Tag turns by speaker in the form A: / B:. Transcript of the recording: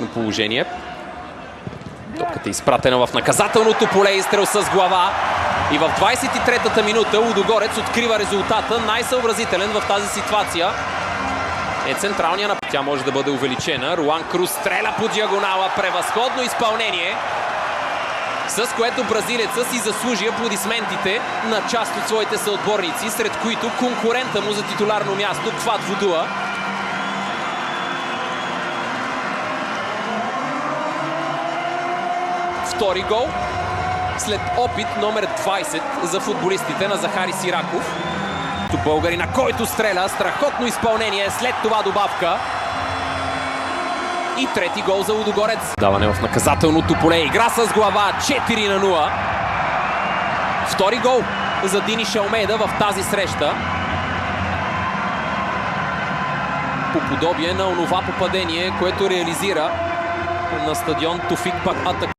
A: Положение. Топката е изпратена в наказателното поле, изстрел с глава. И в 23-та минута Лудогорец открива резултата. Най-съобразителен в тази ситуация е централния напад. Тя може да бъде увеличена. Руан Круз стреля по диагонала. Превъзходно изпълнение, с което бразилеца си заслужи аплодисментите на част от своите съотборници, сред които конкурента му за титуларно място Кват Водуа. Втори гол след опит номер 20 за футболистите на Захари Сираков. Българина, който стреля, страхотно изпълнение, след това добавка. И трети гол за Лудогорец. Даване в наказателното поле, игра с глава, 4-0. Втори гол за Дини Шалмейда в тази среща. По подобие на онова попадение, което реализира на стадион Тофик Атак.